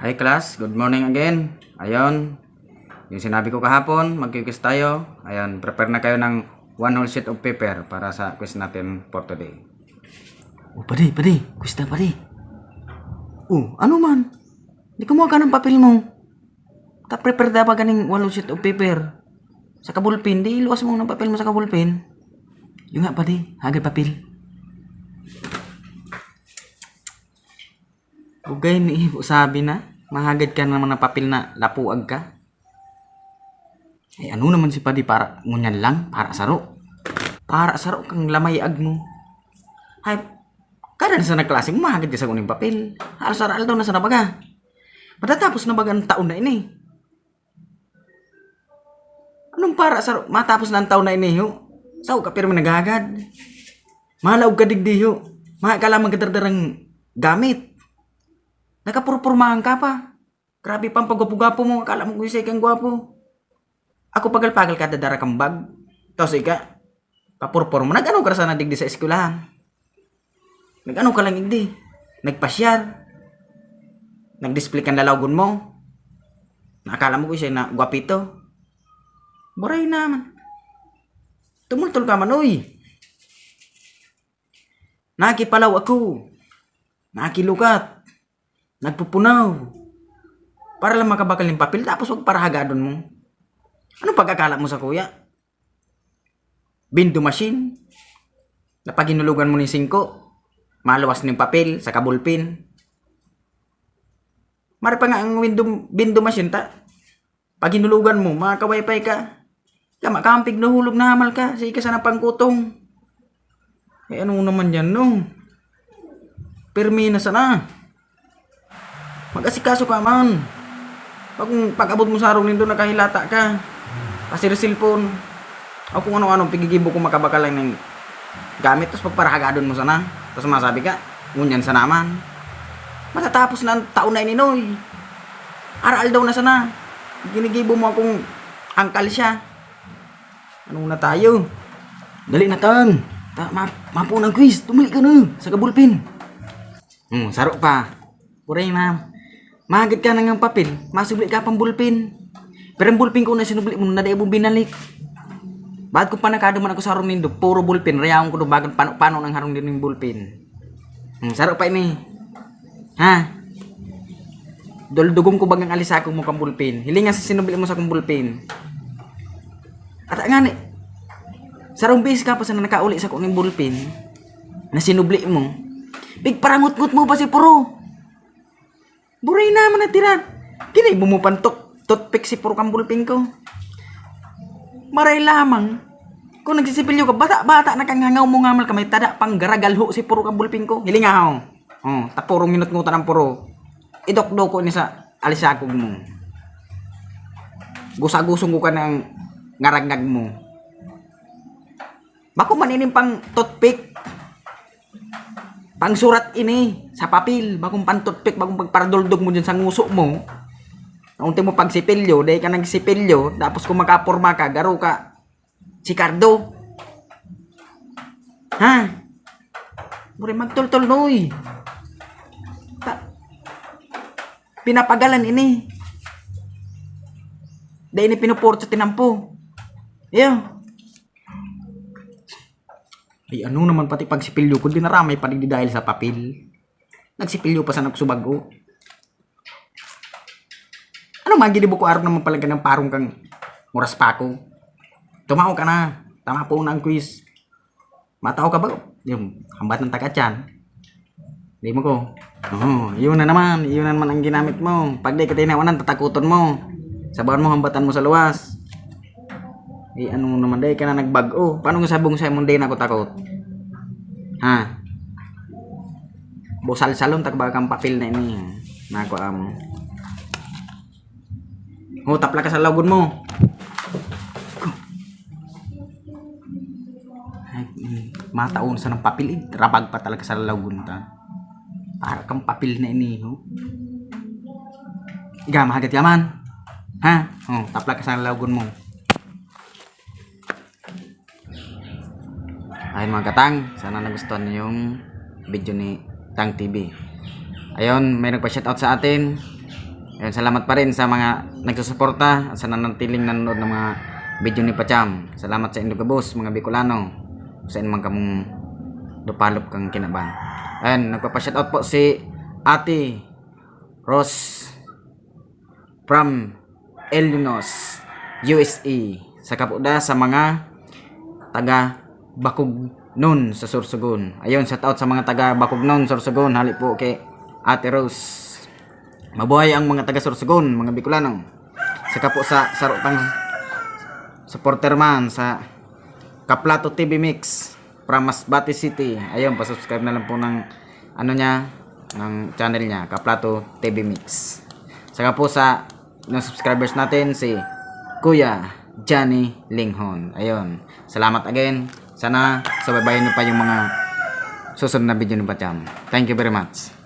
Hi class, good morning again. Ayun, yung sinabi ko kahapon, mag-quiz tayo. Ayun, prepare na kayo ng one whole sheet of paper para sa quiz natin for today. Pade, quiz na pade. Ano man? Di kumuha ka ng papel mo. Ta-prepare na ba ganing one whole sheet of paper? Sa kabulpin, di iluwas mo ng papel mo sa kabulpin. Yung nga pade, hagay papel. Ugay ni sabi na, mahagad ka naman ng papel na lapuag ka. Ay ano naman si padi para ngunyan lang, para saro. Para saro kang lamayag mo. Ay, kada na sa nagklase mo, mahagad ka sa kuning papel. Halos aral daw na sa nabaga. Matatapos na baga ang taon na ini. Anong para saro? Matapos na ang taon na ini, ho? Sao ka pero naghagad. Malaw ka digdi, ho. Makakalamang kadardarang gamit. Nakapurpurmahan ka pa. Grabe pang pagwapo-gwapo mo. Akala mo kung kang gwapo. Ako pagal-pagal ka dadara kang bag. Tapos ika, papurpur mo. Nag-ano ka sana digdi sa eskwelahan? Nag-ano ka lang digdi? Nagpasyar. Nag-display kang lalawagon mo. Nakakala mo kung na gwapito. Buray naman. Tumultol ka man, uy. Nakipalaw ako. Nakilukat. Nagpupunaw. Para lang makabakal yung papel, tapos wag para hagadon mo. Anong pagkakala mo sa kuya? Bindo machine? Na pag hinulugan mo ng 5, maluwas ng papel sa kabulpin. Mara pa nga ang bindo machine ta. Pag hinulugan mo, makaka-wifi ka. Makampig na hulog na hamal ka. Sige ka sana pangkutong. Ano naman yan, no? Permi na sana. Mag-asikaso ka man. Pag abot mo sa araw nindo nakahilata ka. Kasi cellphone. O kung ano-ano pigigibo kung makabakal lang ng gamit. Tapos pagparahagadon mo sana. Tapos masabi ka, ngunyan sa naman. Matatapos na ang taon na ininoy. Aral daw na sana. Ginigibo mo akong angkal siya. Ano na tayo? Dali na tan. Mapo ng quiz. Tumuli ka na sa kabulpin. Saro pa. Puray na. Mahagit ka na ng papel, masubli ka pang bulpin. Pero ang bulpin ko na sinubli mo na dahil mo binalik. Bakit ko pa nakaduman ako sa harong nindo, puro bulpin, rayawan ko doon bagang paano nang harong din yung bulpin. Saro pa ini. Ha? Dugong ko bagang alisako mo kang bulpin. Hilingan sa sinubli mo sa kong bulpin. At nga ni, sarong base ka pa sa nakauli sa kong bulpin, na sinubli mo, bigparangot-ngot mo pa si puro. Buray naman na tiran. Kinay bumupantok. Toothpick si puro kang bulpin ko. Maray lamang. Kung nagsisipilyo ka, bata-bata na kang hangaw mo ngamal ka, may tada pang garagalho si puro kang bulpin ko. Hilingaw. Tapurong minut-ngutan ng puro. Idok-doko ni sa alisakog mo. Gusa-gusong ko ka ng ngaragngag mo. Bako maninim pang toothpick. Pang surat ini sa papel, bagong pantutpik, bagong pagparaduldog mo dyan sa nguso mo. Unti mo pagsipilyo, dahil ka nagsipilyo, tapos kung makapurma ka, garo ka, si Cardo. Ha? Mure magtultol noy. Pinapagalan ini. Dahil ini pinuport sa tinampo. Iyo. Ay ano naman pati pagsipilyo ko, dinaramay pa rin dahil sa papel. Nagsipilyo pa sa nagsubago. Ano magilibo ko araw naman pala ng parong kang muras pa ako. Tumaw ka na. Tama po na ang quiz. Matao ka ba? Yung hambat ng takatyan. Hindi mo ko. Yun na naman ang ginamit mo. Pag di ka tinawanan, tatakuton mo. Sabahan mo, hambatan mo sa luwas. Ano naman dahil ka na nagbago. Paano nga sabong sa imong day na ako takot? Ha? Bosal salon takba kang papel na ini. Nako tapla ka sa lagun mo. Mataon sa ng papel rabag pa talaga sa lagun ta. Para kang papel na ini, Iga mahagat yaman. Ha? Tapla ka sa lagun mo. Ayun mga katang, sana nagustuhan niyo yung video ni Tang TV. Ayun, may nagpa-shoutout sa atin. Ayun, salamat pa rin sa mga nagsusuporta at sa nanatiling nanonood ng mga video ni Pacham. Salamat sa inyong kabus, mga Bicolano. Sa inyong kamong dupalop kang kinaban. Ayun, nagpapa-shoutout po si Ate Rose from Illinois, USA. Sa kapuda sa mga taga Bacugnon sa Sorsogon. Ayun, shoutout sa mga taga Bacugnon, Sorsogon. Hali po kay Ate Rose. Mabuhay ang mga taga Sorsogon, mga Bicolano. Saka po sa sarutang supporter man sa Kaplato TV Mix from Masbate City. Ayun, pa-subscribe na lang po ng ano niya, ng channel niya, Kaplato TV Mix. Saka po sa ng subscribers natin si Kuya Johnny Linghon. Ayun, salamat again. Sana subaybayan niyo pa yung mga susunod na video ni Pacham. Thank you very much.